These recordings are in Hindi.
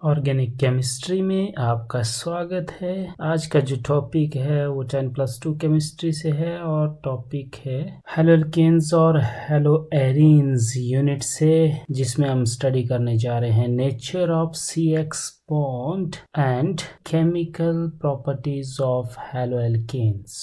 ऑर्गेनिक केमिस्ट्री में आपका स्वागत है। आज का जो टॉपिक है वो 10+2 केमिस्ट्री से है और टॉपिक है हेलोल्केन्स और हेलोएरीन्स यूनिट से, जिसमें हम स्टडी करने जा रहे हैं nature of CX bond and chemical properties of haloalkanes.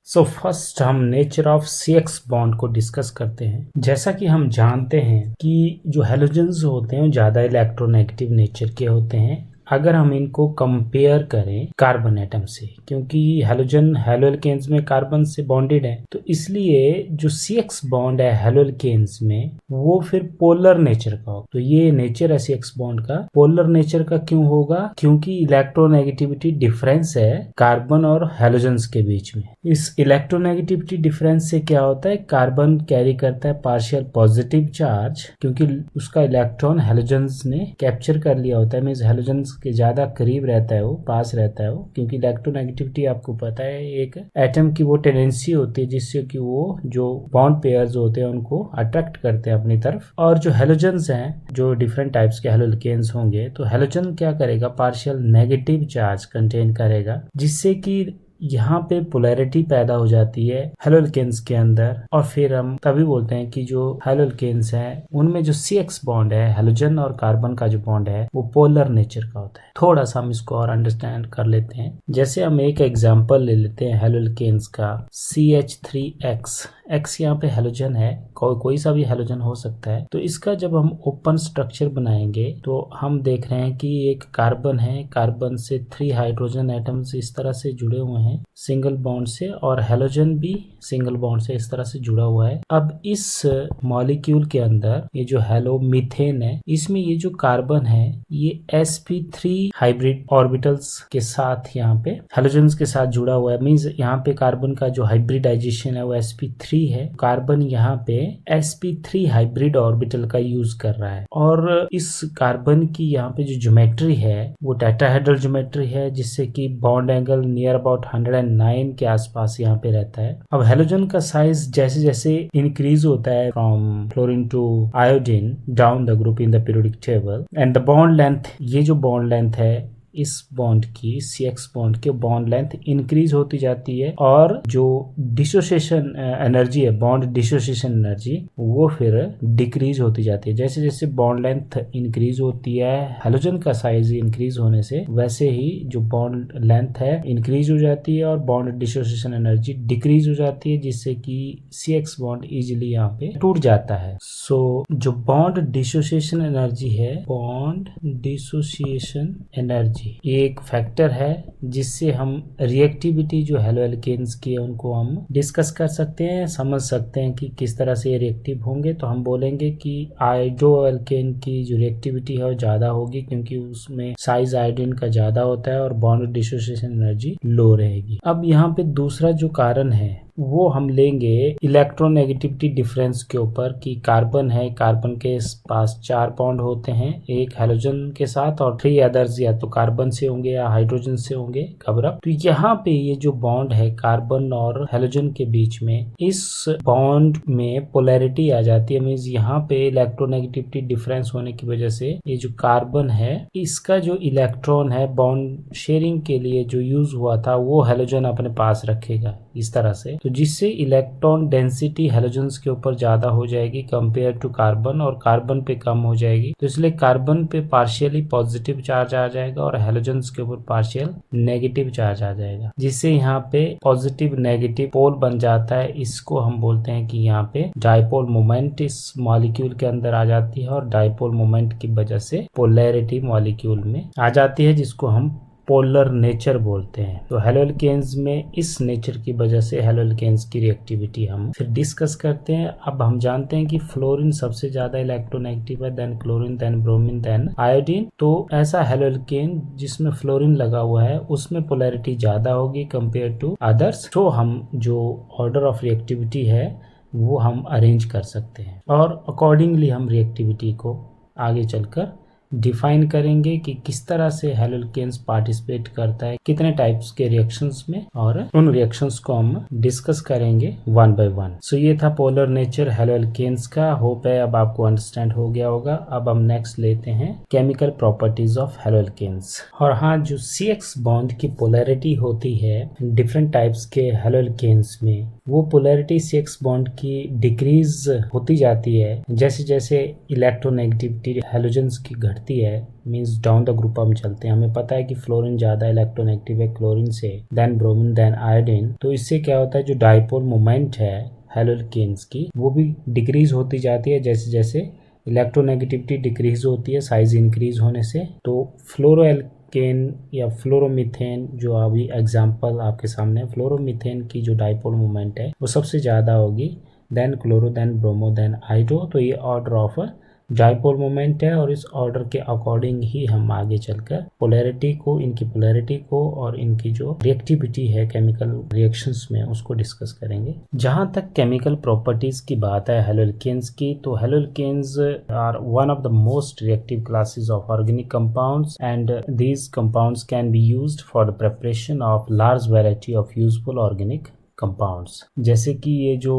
First हम नेचर ऑफ CX बॉन्ड को डिस्कस करते हैं। जैसा कि हम जानते हैं कि जो हेलोजन्स होते हैं ज़्यादा इलेक्ट्रोनेगेटिव नेचर के होते हैं अगर हम इनको कंपेयर करें कार्बन एटम से, क्योंकि हेलोजन हेलोएल्केन्स में कार्बन से बॉन्डेड है, तो इसलिए जो CX बॉन्ड है हेलोएल्केन्स में वो फिर पोलर नेचर का हो। तो ये नेचर है CX बॉन्ड का पोलर नेचर का क्यों होगा? क्योंकि इलेक्ट्रोनेगेटिविटी डिफरेंस है कार्बन और हेलोजन्स के बीच में। इस इलेक्ट्रोनेगेटिविटी डिफरेंस से क्या होता है, कार्बन कैरी करता है पार्शियल पॉजिटिव चार्ज, क्योंकि उसका इलेक्ट्रॉन हेलोजन्स ने कैप्चर कर लिया होता है। मींस हेलोजन्स के ज्यादा करीब रहता है, वो पास रहता है वो, क्योंकि इलेक्ट्रोनेगेटिविटी आपको पता है एक एटम की वो टेंडेंसी होती है जिससे कि वो जो बॉन्ड पेयर्स होते हैं उनको अट्रैक्ट करते हैं अपनी तरफ। और जो हेलोजन्स हैं, जो डिफरेंट टाइप्स के हेलोएल्केन्स होंगे, तो हेलोजन क्या करेगा, पार्शियल नेगेटिव चार्ज कंटेन करेगा, जिससे कि यहाँ पे पोलैरिटी पैदा हो जाती है हेलोएल्केन्स के अंदर। और फिर हम तभी बोलते हैं कि जो हेलोएल्केन्स हैं उनमें जो CX बॉन्ड है, हेलोजन और कार्बन का जो बॉन्ड है, वो पोलर नेचर का होता है। थोड़ा सा हम इसको और अंडरस्टैंड कर लेते हैं। जैसे हम एक एग्जांपल ले लेते हैं हेलोएल्केन्स का, CH3X। X यहाँ पे हेलोजन है, कोई सा भी हेलोजन हो सकता है। तो इसका जब हम ओपन स्ट्रक्चर बनाएंगे तो हम देख रहे हैं कि एक कार्बन है, कार्बन से 3 हाइड्रोजन एटम्स इस तरह से जुड़े हुए हैं सिंगल बॉन्ड से, और हेलोजन भी सिंगल बॉन्ड से इस तरह से जुड़ा हुआ है। अब इस मॉलिक्यूल के अंदर ये जो हेलो मीथेन है, इसमें ये जो कार्बन है ये sp3 हाइब्रिड ऑर्बिटल्स के साथ यहाँ पे हेलोजन्स के साथ जुड़ा हुआ है। मींस यहाँ पे कार्बन का जो हाइब्रिडाइजेशन है वो sp3 है, कार्बन यहाँ पे sp3 हाइब्रिड ऑर्बिटल का यूज कर रहा है। और इस कार्बन की यहाँ पे जो ज्योमेट्री है वो टेट्राहेड्रल ज्योमेट्री है, जिससे कि बॉन्ड एंगल नियर अबाउट 109 के आसपास यहाँ पे रहता है। अब हेलोजन का साइज जैसे जैसे इंक्रीज होता है from fluorine to iodine down the group in the periodic table, and the bond length, ये जो बॉन्ड लेंथ है इस बॉन्ड की, CX बॉन्ड की बॉन्ड लेंथ इंक्रीज होती जाती है, और जो डिसोसिएशन एनर्जी है, बॉन्ड डिसोसिएशन एनर्जी, वो फिर डिक्रीज होती जाती है। जैसे जैसे बॉन्ड लेंथ इंक्रीज होती है हेलोजन का साइज इंक्रीज होने से, वैसे ही जो बॉन्ड लेंथ है इंक्रीज हो जाती है और बॉन्ड डिसोसिएशन एनर्जी डिक्रीज हो जाती है, जिससे कि CX बॉन्ड इजिली यहाँ पे टूट जाता है। जो बॉन्ड डिसोसिएशन एनर्जी है, बॉन्ड डिसोसिएशन एनर्जी ये एक फैक्टर है जिससे हम रिएक्टिविटी जो हेलोएल्केन्स की है उनको हम डिस्कस कर सकते हैं, समझ सकते हैं कि किस तरह से ये रिएक्टिव होंगे। तो हम बोलेंगे कि हाइड्रोएल्केन की जो रिएक्टिविटी है वो ज्यादा होगी, क्योंकि उसमें साइज आयोडीन का ज्यादा होता है और बॉन्ड डिसोसिएशन एनर्जी लो रहेगी। अब यहाँ पे दूसरा जो कारण है वो हम लेंगे इलेक्ट्रोनेगेटिविटी डिफरेंस के ऊपर, कि कार्बन है, कार्बन के पास 4 बॉन्ड होते हैं एक हेलोजन के साथ, और 3 अदर्स या तो कार्बन से होंगे या हाइड्रोजन से होंगे, कवर अप। तो यहाँ पे ये जो बॉन्ड है कार्बन और हेलोजन के बीच में, इस बॉन्ड में पोलैरिटी आ जाती है। मींस यहाँ पे इलेक्ट्रोनेगेटिविटी डिफरेंस होने की वजह से ये जो कार्बन है इसका जो इलेक्ट्रॉन है बॉन्ड शेयरिंग के लिए जो यूज हुआ था वो हेलोजन अपने पास रखेगा इस तरह से, तो जिससे इलेक्ट्रॉन डेंसिटी हेलोजन्स के ऊपर ज्यादा हो जाएगी कंपेयर टू कार्बन, और कार्बन पे कम हो जाएगी। तो इसलिए कार्बन पे पार्शियली पॉजिटिव चार्ज आ जाएगा और हेलोजन्स के ऊपर पार्शियल नेगेटिव चार्ज आ जाएगा, जिससे यहाँ पे पॉजिटिव नेगेटिव पोल बन जाता है। इसको हम बोलते हैं कि यहाँ पे डाइपोल मोमेंट इस मॉलिक्यूल के अंदर आ जाती है, और डाइपोल मोमेंट की वजह से पोलैरिटी मॉलिक्यूल में आ जाती है, जिसको हम पोलर नेचर बोलते हैं। तो हेलोएल्केन्स में इस नेचर की वजह से हेलोएल्केन्स की रिएक्टिविटी हम फिर डिस्कस करते हैं। अब हम जानते हैं कि फ्लोरीन सबसे ज्यादा इलेक्ट्रोनेगेटिव है, then chlorine, then bromine, then iodine. तो ऐसा हेलोएल्केन जिसमें फ्लोरीन लगा हुआ है उसमें पोलैरिटी ज्यादा होगी कंपेयर टू अदर्स। तो हम जो ऑर्डर ऑफ रिएक्टिविटी है वो हम अरेंज कर सकते हैं, और अकॉर्डिंगली हम रिएक्टिविटी को आगे चलकर डिफाइन करेंगे कि किस तरह से हेलोल्केन्स पार्टिसिपेट करता है कितने टाइप्स के रिएक्शंस में, और उन रिएक्शंस को हम डिस्कस करेंगे वन बाय वन। सो ये था पोलर नेचर हेलोल्केन्स का। होप है अब आपको अंडरस्टैंड हो गया होगा। अब हम नेक्स्ट लेते हैं केमिकल प्रॉपर्टीज ऑफ हेलोल्केन्स। और हाँ, जो CX बॉन्ड की पोलैरिटी होती है डिफरेंट टाइप्स के हेलोल्केन्स में, वो पोलैरिटी CX बॉन्ड की डिक्रीज होती जाती है जैसे जैसे इलेक्ट्रोनेगेटिविटी हेलोजेंस की घटती है। मींस डाउन द ग्रुप हम चलते हैं। हमें पता है कि फ्लोरीन ज्यादा इलेक्ट्रोनेगेटिव है क्लोरीन से, देन ब्रोमीन, देन आयोडीन। तो इससे क्या होता है, जो डाइपोल मोमेंट है हेलोल्केन्स की वो भी डिक्रीज होती जाती है जैसे जैसे इलेक्ट्रोनेगेटिविटी डिक्रीज होती है साइज इंक्रीज होने से। तो फ्लोरोएल्केन या फ्लोरोमीथेन जो अभी एग्जांपल आपके सामने, फ्लोरोमीथेन की जो डाइपोल मोमेंट है वो सबसे ज़्यादा होगी, then chloro, then bromo, then iodo. तो ये ऑर्डर ऑफ डाइपोल मोमेंट है और इस ऑर्डर के अकॉर्डिंग ही हम आगे चलकर पोलैरिटी को, इनकी पोलैरिटी को और इनकी जो रिएक्टिविटी है केमिकल रिएक्शंस में उसको डिस्कस करेंगे। जहां तक केमिकल प्रॉपर्टीज की बात है हेलोल्केन्स की, तो haloalkanes are one of the most reactive classes of organic compounds and these compounds can be used for the preparation of large variety of useful organic compounds. जैसे कि ये जो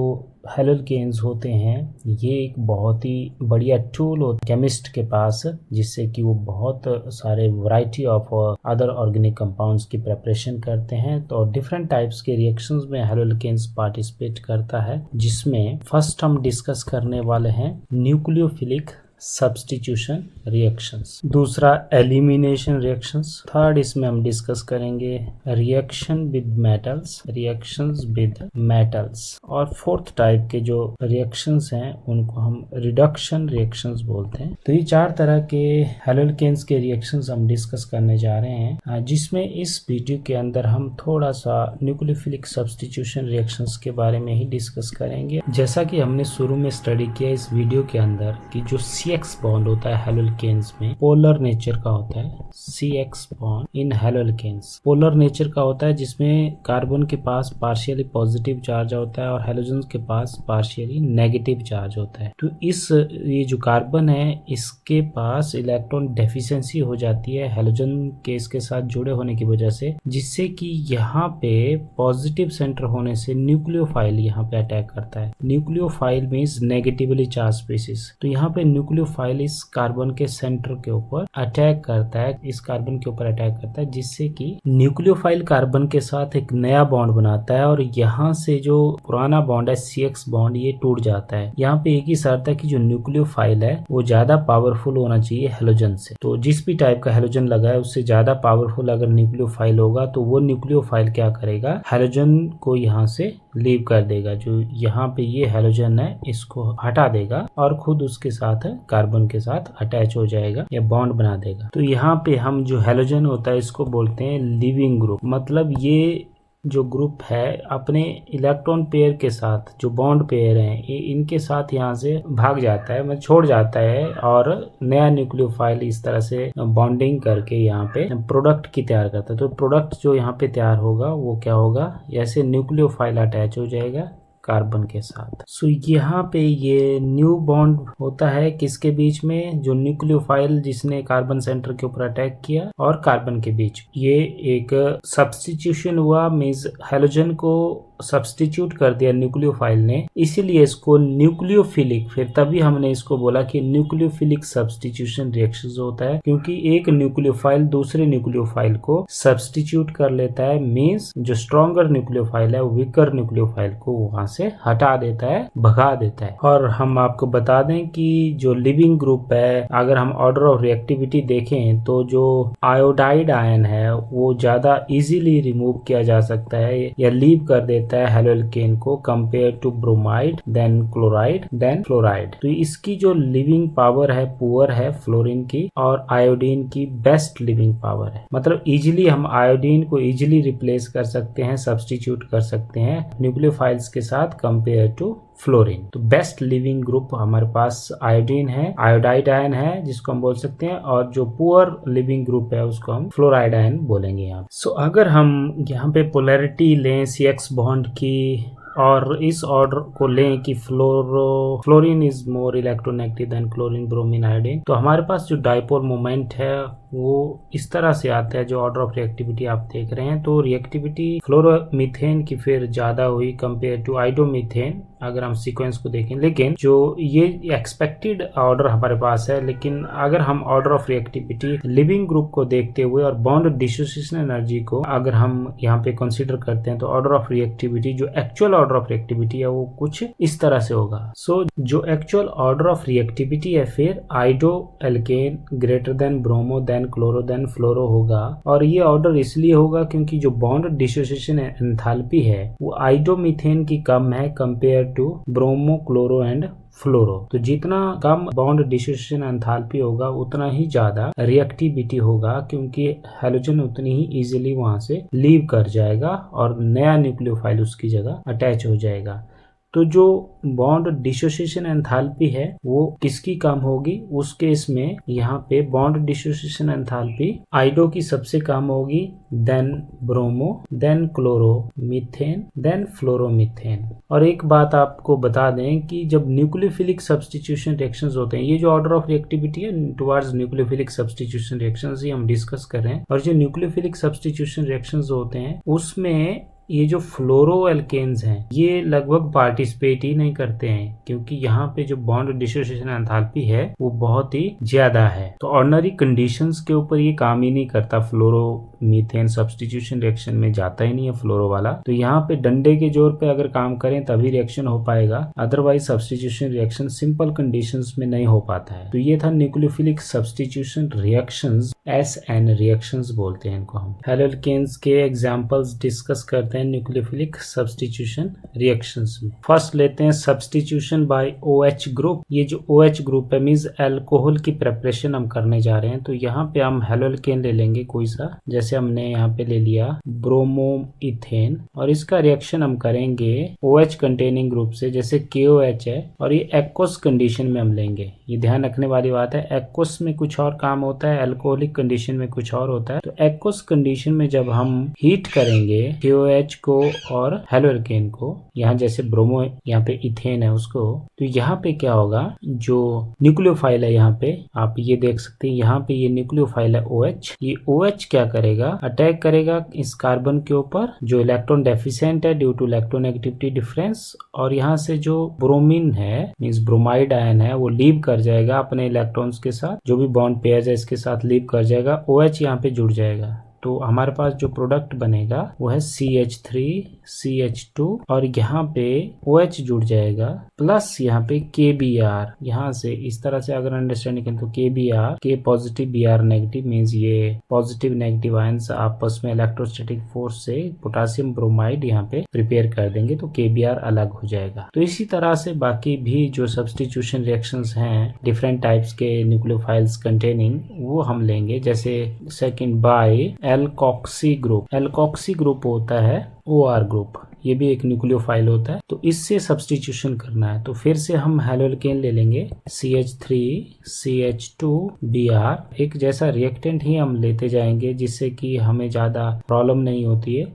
हेलोल्केन्स होते हैं ये एक बहुत ही बढ़िया टूल होता है केमिस्ट के पास, जिससे कि वो बहुत सारे variety of other organic compounds की प्रिपरेशन करते हैं। तो डिफरेंट टाइप्स के रिएक्शंस में हेलोल्केन्स पार्टिसिपेट करता है, जिसमें फर्स्ट हम डिस्कस करने वाले हैं न्यूक्लियोफिलिक सब्स्टिट्यूशन रिएक्शंस, दूसरा एलिमिनेशन रिएक्शंस, थर्ड इसमें हम डिस्कस करेंगे reaction with metals, reactions with metals, और फोर्थ टाइप के जो रिएक्शंस हैं उनको हम रिडक्शन रिएक्शंस बोलते हैं। तो ये चार तरह के हेलोल्केन्स के रिएक्शंस हम डिस्कस करने जा रहे हैं, जिसमें इस वीडियो के अंदर हम थोड़ा सा न्यूक्लियोफिलिक सब्स्टिट्यूशन रिएक्शंस के बारे में ही डिस्कस करेंगे। जैसा कि हमने शुरू में स्टडी किया इस वीडियो के अंदर कि जो CX बॉन्ड होता है हेलोल्केन्स में पोलर नेचर का होता है। CX bond in haloalkanes polar nature का होता है, जिसमें कार्बन के पास पार्शियली पॉजिटिव चार्ज होता है और हेलोजन के पास पार्शियली नेगेटिव चार्ज होता है। तो ये जो कार्बन है इसके पास इलेक्ट्रॉन डेफिशिएंसी हो जाती है हेलोजन के इसके साथ जुड़े होने की वजह से, जिससे कि यहाँ पे पॉजिटिव सेंटर होने से न्यूक्लियोफाइल यहाँ पे अटैक करता है। Nucleophile means negatively charge species. तो यहाँ पे न्यूक्लियोफाइल इस कार्बन के सेंटर के ऊपर अटैक करता है, इस कार्बन के ऊपर अटैक करता है, जिससे कि न्यूक्लियोफाइल कार्बन के साथ एक नया बॉन्ड बनाता है और यहाँ से जो पुराना बॉन्ड है CX बॉन्ड ये टूट जाता है। यहाँ पे एक ही शर्त है कि जो न्यूक्लियोफाइल है वो ज्यादा पावरफुल होना चाहिए हेलोजन से। तो जिस भी टाइप का हेलोजन लगा है उससे ज्यादा पावरफुल अगर न्यूक्लियोफाइल होगा तो वो न्यूक्लियोफाइल क्या करेगा, हेलोजन को यहाँ से लीव कर देगा। जो यहाँ पे ये हेलोजन है इसको हटा देगा और खुद उसके साथ कार्बन के साथ अटैच हो जाएगा या बॉन्ड बना देगा। तो यहाँ पे हम जो हेलोजन होता है इसको बोलते हैं लिविंग ग्रुप। मतलब ये जो ग्रुप है अपने इलेक्ट्रॉन पेयर के साथ जो बॉन्ड पेयर हैं ये इनके साथ यहाँ से भाग जाता है, मतलब छोड़ जाता है और नया न्यूक्लियोफाइल इस तरह से बॉन्डिंग करके यहाँ पे प्रोडक्ट की तैयार करता है। तो प्रोडक्ट जो यहाँ पे तैयार होगा वो क्या होगा, ऐसे न्यूक्लियोफाइल अटैच हो जाएगा कार्बन के साथ। सो यहाँ पे ये न्यू बॉन्ड होता है किसके बीच में, जो न्यूक्लियोफाइल जिसने कार्बन सेंटर के ऊपर अटैक किया और कार्बन के बीच। ये एक सब्स्टिट्यूशन हुआ, मींस हेलोजन को सब्स्टिट्यूट कर दिया न्यूक्लियोफाइल ने, इसीलिए इसको न्यूक्लियोफिलिक, फिर तभी हमने इसको बोला कि न्यूक्लियोफिलिक सब्स्टिट्यूशन रिएक्शन होता है, क्योंकि एक न्यूक्लियोफाइल दूसरे न्यूक्लियोफाइल को सब्स्टिट्यूट कर लेता है। मींस जो स्ट्रॉन्गर न्यूक्लियोफाइल है वीकर न्यूक्लियोफाइल को वहां से हटा देता है, भगा देता है। और हम आपको बता दें कि जो लिविंग ग्रुप है, अगर हम ऑर्डर ऑफ रिएक्टिविटी देखें तो जो आयोडाइड आयन है वो ज्यादा इजीली रिमूव किया जा सकता है या लीव कर देता है हेलोल्केन को compare to bromide, then chloride, then fluoride. तो इसकी जो लिविंग पावर है पुअर है फ्लोरीन की, और आयोडीन की बेस्ट लिविंग पावर है। मतलब इजीली हम आयोडीन को इजीली रिप्लेस कर सकते हैं, सब्स्टिट्यूट कर सकते हैं न्यूक्लियोफाइल्स के साथ कंपेयर टू फ्लोरीन। तो बेस्ट लिविंग ग्रुप हमारे पास आयोडीन है, आयोडाइड आयन है जिसको हम बोल सकते हैं, और जो पुअर लिविंग ग्रुप है उसको हम फ्लोराइड आयन बोलेंगे यहाँ। सो अगर हम यहाँ पे पोलैरिटी लें CX बॉन्ड की और इस ऑर्डर को लें कि fluorine is more electronegative than chlorine, bromine, iodine, तो हमारे पास जो डाइपोल मोमेंट है वो इस तरह से आता है। जो ऑर्डर ऑफ रिएक्टिविटी आप देख रहे हैं, तो रिएक्टिविटी फ्लोरोमीथेन की फिर ज्यादा हुई कंपेयर टू आइडोमीथेन अगर हम सीक्वेंस को देखें। लेकिन जो ये एक्सपेक्टेड ऑर्डर हमारे पास है, लेकिन अगर हम order of reactivity leaving group को देखते हुए और बॉन्ड डिसोसिएशन एनर्जी को अगर हम यहाँ पे कंसीडर करते हैं, तो ऑर्डर ऑफ रिएक्टिविटी जो एक्चुअल ऑर्डर ऑफ रिएक्टिविटी है वो कुछ इस तरह से होगा। सो जो एक्चुअल ऑर्डर ऑफ रिएक्टिविटी है फिर iodo alkane greater than bromo then chloro than fluoro होगा। और ये ऑर्डर इसलिए होगा क्योंकि जो बॉन्ड डिसोसिएशन एंथैल्पी है वो आइडोमीथेन की कम है compare to bromo, chloro and fluoro. तो जितना कम बॉन्ड डिसोसिएशन एंथैल्पी होगा उतना ही ज्यादा रिएक्टिविटी होगा, क्योंकि हैलोजन उतनी ही इजीली वहां से लीव कर जाएगा और नया न्यूक्लियोफाइल उसकी जगह अटैच हो जाएगा। तो जो बॉन्ड डिसोसिएशन एंथैल्पी है वो किसकी कम होगी? उस केस में यहाँ पे बॉन्ड डिसोसिएशन एंथैल्पी आइडो की सबसे कम होगी, then bromo, then chloro methane, then fluoromethane. और एक बात आपको बता दें कि जब न्यूक्लियोफिलिक सब्स्टिट्यूशन रिएक्शंस होते हैं, ये जो ऑर्डर ऑफ रिएक्टिविटी है टुवर्ड्स न्यूक्लियोफिलिक सब्स्टिट्यूशन रिएक्शंस, ये हम डिस्कस कर रहे हैं। और जो न्यूक्लियोफिलिक सब्स्टिट्यूशन रिएक्शंस होते हैं उसमें ये जो फ्लोरो एल्केन्स हैं ये लगभग पार्टिसिपेट ही नहीं करते हैं, क्योंकि यहाँ पे जो बॉन्ड डिसोसिएशन एंथैल्पी है वो बहुत ही ज्यादा है। तो ऑर्डिनरी कंडीशंस के ऊपर ये काम ही नहीं करता, फ्लोरो मीथेन सब्स्टिट्यूशन रिएक्शन में जाता ही नहीं है फ्लोरो वाला। तो यहाँ पे डंडे के जोर पे अगर काम करें तभी रिएक्शन हो पाएगा, otherwise substitution reaction simple conditions में नहीं हो पाता है। तो ये था nucleophilic substitution reactions, SN reactions बोलते हैं इनको हम। हैलोल्केन्स के एग्जांपल्स डिस्कस करते हैं न्यूक्लियोफिलिक सब्स्टिट्यूशन रिएक्शंस में। फर्स्ट लेते हैं सब्स्टिट्यूशन बाय OH ग्रुप। ये जो OH ग्रुप है मींस अल्कोहल की प्रिपरेशन हम करने जा रहे हैं। तो यहाँ पे हम हैलोल्केन ले लेंगे कोई सा, जैसे हमने यहाँ पे ले लिया ब्रोमो इथेन, और इसका रिएक्शन हम करेंगे OH कंटेनिंग ग्रुप से, जैसे KOH है, और ये एक्वस कंडीशन में हम लेंगे। ये ध्यान रखने वाली बात है, एक्वस में कुछ और काम होता है, अल्कोहलिक कंडीशन में कुछ और होता है। तो एक्वस कंडीशन में जब हम हीट करेंगे KOH को और हैलोल्केन को, यहाँ जैसे ब्रोमो यहाँ पे इथेन है उसको, तो यहाँ पे क्या होगा, जो न्यूक्लियोफाइल है यहाँ पे आप ये देख सकते हैं, यहाँ पे ये न्यूक्लियोफाइल है OH। ये OH क्या करेगा, अटैक करेगा इस कार्बन के ऊपर जो इलेक्ट्रॉन डेफिशिएंट है ड्यू टू इलेक्ट्रोनेगेटिविटी डिफरेंस, और यहाँ से जो ब्रोमीन है मींस ब्रोमाइड आयन है वो लीव कर जाएगा अपने इलेक्ट्रॉन्स के साथ, जो भी बॉन्ड पेयर्स है इसके साथ लीव कर जाएगा, OH यहाँ पे जुड़ जाएगा। तो हमारे पास जो प्रोडक्ट बनेगा वो है CH3 CH2 और यहाँ पे OH जुड़ जाएगा प्लस यहाँ पे KBr। यहाँ से इस तरह से अगर अंडरस्टैंडिंग करें तो KBr, K positive Br negative means ये पॉजिटिव नेगेटिव आयंस आपस में इलेक्ट्रोस्टैटिक फोर्स से पोटेशियम ब्रोमाइड यहाँ पे प्रिपेयर कर देंगे, तो KBr अलग हो जाएगा। तो इसी तरह से बाकी भी जो सब्स्टिट्यूशन रिएक्शंस हैं डिफरेंट टाइप्स के न्यूक्लियोफाइल्स कंटेनिंग, वो हम लेंगे। जैसे second by alkoxy group. Alkoxy group होता है OR ग्रुप, ये भी एक न्यूक्लियोफाइल होता है, तो इससे सब्स्टिट्यूशन करना है। तो फिर से हम हैलोल्केन ले लेंगे CH3 CH2 Br, एक जैसा रिएक्टेंट ही हम लेते जाएंगे जिससे कि हमें ज्यादा प्रॉब्लम नहीं होती है।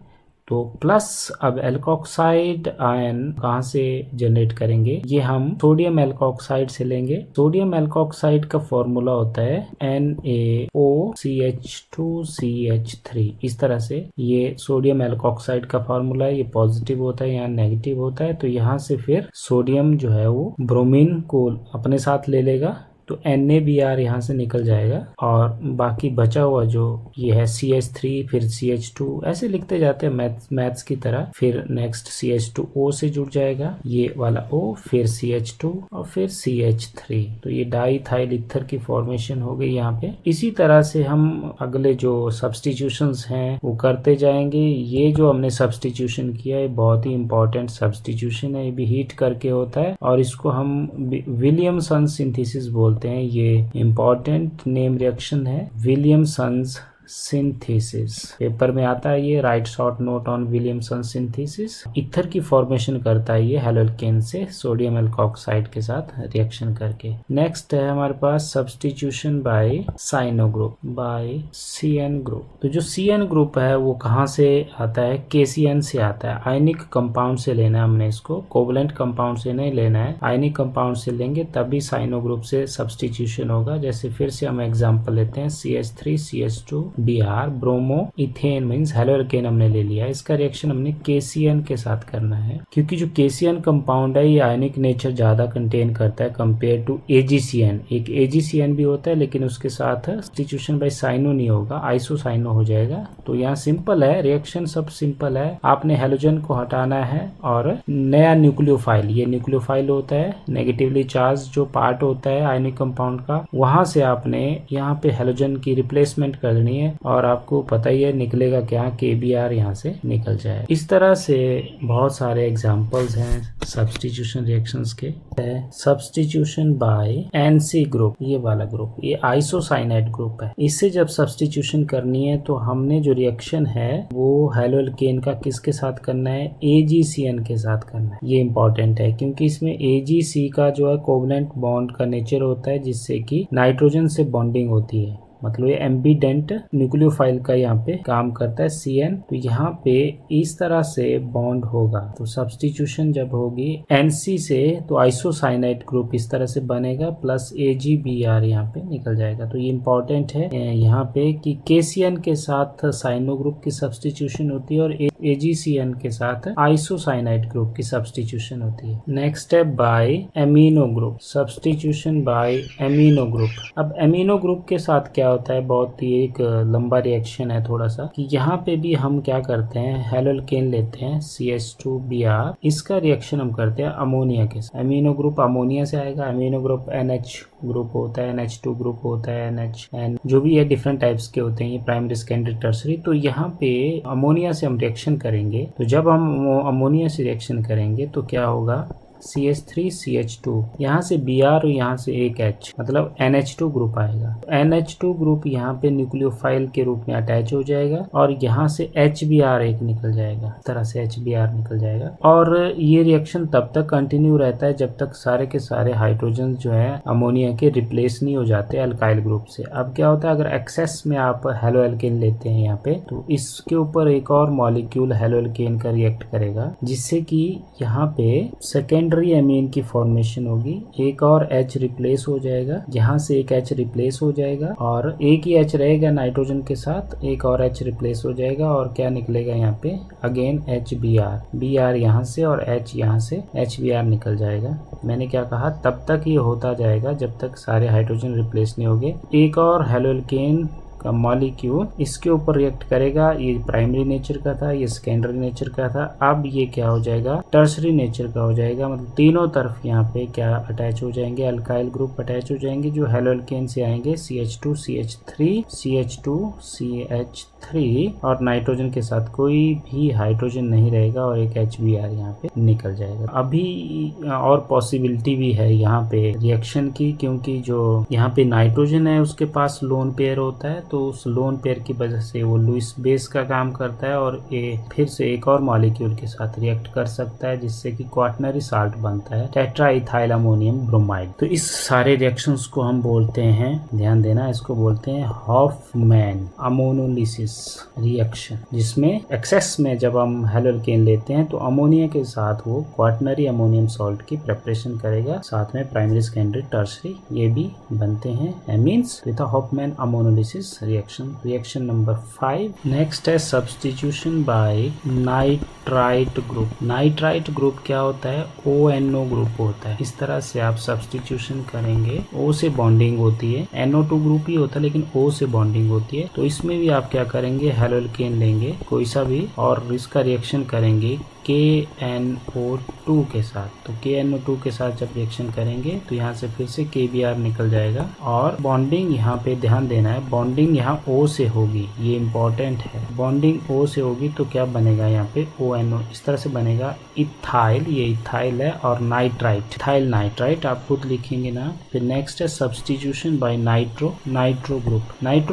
तो प्लस अब एल्कोक्साइड आयन कहाँ से जनरेट करेंगे, ये हम सोडियम एल्कोक्साइड से लेंगे। सोडियम एल्कोक्साइड का फॉर्मूला होता है NaOCH2CH3। इस तरह से ये सोडियम एल्कोक्साइड का फॉर्मूला है, ये पॉजिटिव होता है, यहाँ नेगेटिव होता है। तो यहाँ से फिर सोडियम जो है वो ब्रोमीन को अपने साथ ले लेगा, तो NaBr यहाँ से निकल जाएगा, और बाकी बचा हुआ जो ये है CH3 फिर CH2 ऐसे लिखते जाते हैं मैथ्स की तरह। फिर नेक्स्ट CH2O से जुड़ जाएगा, ये वाला O, फिर CH2 और फिर CH3। तो ये डाईथाइल ईथर की फॉर्मेशन हो गई यहाँ पे। इसी तरह से हम अगले जो सब्स्टिट्यूशंस हैं वो करते जाएंगे। ये जो हमने सब्स्टिट्यूशन किया है बहुत ही इंपॉर्टेंट सब्स्टिट्यूशन है, ये भी हीट करके होता है और इसको हम विलियमसन सिंथेसिस बोलते हैं। ये इंपॉर्टेंट नेम रिएक्शन है, विलियमसन्स सिंथेसिस, पेपर में आता है ये, right short note on Williamson synthesis. Ether की फॉर्मेशन करता है ये हेलोल्केन से सोडियम एल्कोक्साइड के साथ रिएक्शन करके। नेक्स्ट है हमारे पास substitution by cyano group, by CN group. तो जो CN ग्रुप है वो कहाँ से आता है, KCN से आता है। आयनिक कंपाउंड से लेना है हमने इसको, कोवलेंट कंपाउंड से नहीं लेना है, आयनिक कंपाउंड से लेंगे तभी साइनो ग्रुप से सब्स्टिट्यूशन होगा। जैसे फिर से हम एग्जांपल लेते हैं, CH3 CH2 Br, bromo ethane means haloalkane हमने ले लिया, इसका रिएक्शन हमने KCN के साथ करना है। क्योंकि जो KCN कंपाउंड है ये आयनिक नेचर ज्यादा कंटेन करता है कंपेयर टू AgCN। एक AgCN भी होता है लेकिन उसके साथ सब्स्टिट्यूशन बाय साइनो नहीं होगा, आइसोसाइनो हो जाएगा। तो यहाँ सिंपल है, रिएक्शन सब सिंपल है। आपने हेलोजन को हटाना है और नया न्यूक्लियोफाइल, ये न्यूक्लियोफाइल होता है नेगेटिवली चार्ज जो पार्ट होता है आयनिक कंपाउंड का, वहां से आपने यहाँ पे हेलोजन की रिप्लेसमेंट करनी है और आपको पता ही है निकलेगा क्या, KBr यहाँ से निकल जाए। इस तरह से बहुत सारे एग्जांपल्स हैं सब्स्टिट्यूशन रिएक्शंस के। सब्स्टिट्यूशन बाय NC ग्रुप, ये वाला ग्रुप, ये आइसोसाइनाइड ग्रुप है। इससे जब सब्स्टिट्यूशन करनी है तो हमने जो रिएक्शन है वो हेलोल्केन का किसके साथ करना है, AgCN के साथ करना है। ये इंपॉर्टेंट है क्योंकि इसमें AgC का जो है कोवलेंट बॉन्ड का नेचर होता है जिससे कि नाइट्रोजन से बॉन्डिंग होती है, मतलब ये एम्बीडेंट न्यूक्लियोफाइल का यहाँ पे काम करता है CN। तो यहाँ पे इस तरह से बॉन्ड होगा। तो सब्स्टिट्यूशन जब होगी NC से तो आइसोसाइनाइड ग्रुप इस तरह से बनेगा प्लस AgBr यहाँ पे निकल जाएगा। तो ये इंपॉर्टेंट है यहाँ पे कि KCN के साथ साइनो ग्रुप की सब्स्टिट्यूशन होती है और AgCN के साथ आइसोसाइनाइड ग्रुप की सब्स्टिट्यूशन होती है। नेक्स्ट है by amino group, substitution by amino group. अब एमिनो ग्रुप के साथ क्या होता है, बहुत ही एक लंबा रिएक्शन है थोड़ा सा, कि यहाँ पे भी हम क्या करते हैं, हेलोल्केन लेते हैं CH2Br, इसका रिएक्शन हम करते हैं अमोनिया के साथ। अमीनो ग्रुप अमोनिया से आएगा, अमीनो ग्रुप NH ग्रुप होता है, NH2 ग्रुप होता है, NHN जो भी है डिफरेंट टाइप्स के होते हैं ये, प्राइमरी सेकेंडरी टर्सरी। तो यहाँ पे अमोनिया से हम रिएक्शन करेंगे। तो जब हम अमोनिया से रिएक्शन करेंगे तो क्या होगा, CH3 CH2, यहाँ से Br और यहाँ से एक H, मतलब NH2 ग्रुप आएगा। NH2 ग्रुप यहाँ पे न्यूक्लियोफाइल के रूप में अटैच हो जाएगा और यहाँ से HBr एक निकल जाएगा, इस तरह से HBr निकल जाएगा। और ये रिएक्शन तब तक कंटिन्यू रहता है जब तक सारे के सारे हाइड्रोजन जो है अमोनिया के रिप्लेस नहीं हो जाते अल्काइल ग्रुप से। अब क्या होता है, अगर एक्सेस में आप हेलोएल्केन लेते हैं यहाँ पे, तो इसके ऊपर एक और मॉलिक्यूल हेलोएल्केन का रिएक्ट करेगा जिससे कि यहाँ पे सेकेंडरी एमीन की फॉर्मेशन होगी, एक और H रिप्लेस हो जाएगा, यहाँ से एक H रिप्लेस हो जाएगा और एक ही H रहेगा नाइट्रोजन के साथ, एक और H रिप्लेस हो जाएगा और क्या निकलेगा यहाँ पे, अगेन HBr यहाँ से और H यहाँ से HBr निकल जाएगा। मैंने क्या कहा, तब तक ये होता जाएगा जब तक सारे हाइड्रोजन रिप्लेस नहीं होंगे। एक और हेलोएल्केन का मॉलिक्यूल इसके ऊपर रिएक्ट करेगा, ये प्राइमरी नेचर का था, ये सेकेंडरी नेचर का था, अब ये क्या हो जाएगा, टर्सरी नेचर का हो जाएगा। मतलब तीनों तरफ यहाँ पे क्या अटैच हो जाएंगे, अल्काइल ग्रुप अटैच हो जाएंगे जो हेलोएल्केन से आएंगे, CH2 CH3 CH2 CH3 और नाइट्रोजन के साथ कोई भी हाइड्रोजन नहीं रहेगा और एक HBr यहाँ पे निकल जाएगा। अभी और पॉसिबिलिटी भी है यहाँ पे रिएक्शन की, क्योंकि जो यहाँ पे नाइट्रोजन है उसके पास लोन पेयर होता है, तो उस लोन पेयर की वजह से वो लुईस बेस का काम करता है और ये फिर से एक और मॉलिक्यूल के साथ रिएक्ट कर सकता है जिससे कि क्वाटरनरी साल्ट बनता है, टेट्राइथाइल अमोनियम ब्रोमाइड। तो इस सारे रिएक्शंस को हम बोलते हैं, ध्यान देना, इसको बोलते हैं हॉफमैन अमोनोलिसिस रिएक्शन, जिसमें एक्सेस में जब हम हेलोएल्केन लेते हैं तो अमोनिया के साथ वो क्वाटरनरी अमोनियम सॉल्ट की प्रिपरेशन करेगा, साथ में प्राइमरी सेकेंडरी टर्सरी ये भी बनते हैं amines with Hofmann ammonolysis reaction number 5। Next है substitution by nitrite group. Nitrite group क्या होता है, ONO ग्रुप होता है। इस तरह से आप सब्स्टिट्यूशन करेंगे, O से बॉन्डिंग होती है, NO2 ग्रुप ही होता है लेकिन O से बॉन्डिंग होती है। तो इसमें भी आप क्या करेंगे, हेलोएल्केन लेंगे कोई सा भी और इसका रिएक्शन करेंगे KNO2 के साथ। तो KNO2 के साथ जब रिएक्शन करेंगे तो यहाँ से फिर से KBr निकल जाएगा और बॉन्डिंग यहाँ पे ध्यान देना है, बॉन्डिंग यहाँ O से होगी, ये इम्पोर्टेंट है। बॉन्डिंग O से होगी तो क्या बनेगा यहाँ पे H2NO इस तरह से बनेगा इथाइल, ये इथाइल है, और नाइट्राइट, इथाइल नाइट्राइट आप खुद लिखेंगे ना। फिर नेक्स्ट है substitution bye nitro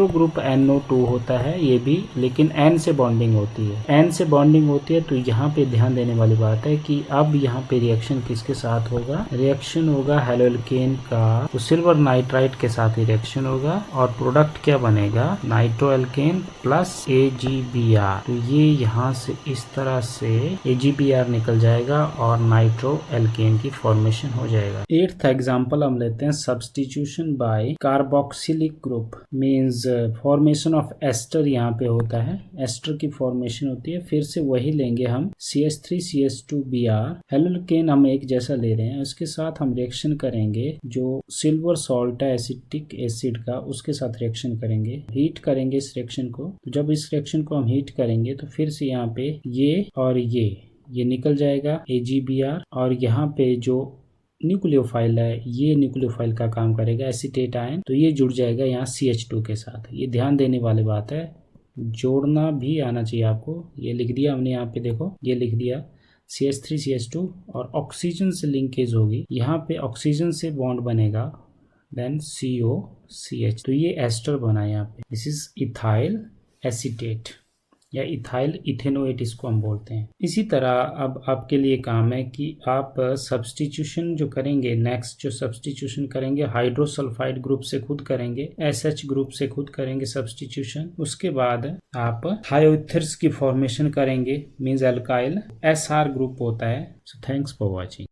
group NO2 होता है ये भी, लेकिन N से बॉन्डिंग होती है, N से बॉन्डिंग होती है। तो यहाँ पे ध्यान देने वाली बात है कि अब यहाँ पे रिएक्शन किसके साथ होगा, रिएक्शन होगा हेलोल्केन का, तो सिल्वर नाइट्राइट के साथ ही रिएक्शन होगा और प्रोडक्ट क्या बनेगा, नाइट्रोएल्केन प्लस AgBr। तो ये यहाँ से इस तरह से AgBr निकल जाएगा और नाइट्रोएल्केन की फॉर्मेशन हो जाएगा। 8th एग्जांपल हम लेते हैं substitution by carboxylic group, means formation of ester यहाँ पे होता है, एस्टर की फॉर्मेशन होती है। फिर से वही लेंगे हम CH3CH2Br, हेलोल्केन हम एक जैसा ले रहे हैं, उसके साथ हम रिएक्शन करेंगे जो सिल्वर सॉल्ट है एसिटिक एसिड का, उसके साथ रिएक्शन करेंगे, हीट करेंगे इस रिएक्शन को। तो जब इस रिएक्शन को हम हीट करेंगे तो फिर से यहाँ पे ये और ये निकल जाएगा AgBr, और यहाँ पे जो न्यूक्लियोफाइल है ये न्यूक्लियोफाइल का काम करेगा एसीटेट आयन, तो ये जुड़ जाएगा यहाँ CH2 के साथ। ये ध्यान देने वाली बात है, जोड़ना भी आना चाहिए आपको। ये लिख दिया हमने यहाँ पे, देखो ये लिख दिया CH3CH2 और ऑक्सीजन से लिंकेज होगी, यहाँ पे ऑक्सीजन से बॉन्ड बनेगा, देन COCH, तो ये एस्टर बना यहाँ पे। दिस इज इथाइल एसीटेट या इथाइल इथेनोएट इसको हम बोलते हैं। इसी तरह अब आपके लिए काम है कि आप सब्स्टिट्यूशन जो करेंगे, नेक्स्ट जो सब्स्टिट्यूशन करेंगे हाइड्रोसल्फाइड ग्रुप से खुद करेंगे, SH ग्रुप से खुद करेंगे सब्स्टिट्यूशन। उसके बाद आप थायोइथर्स की फॉर्मेशन करेंगे, मींस अल्काइल, SR ग्रुप होता है। So thanks for watching.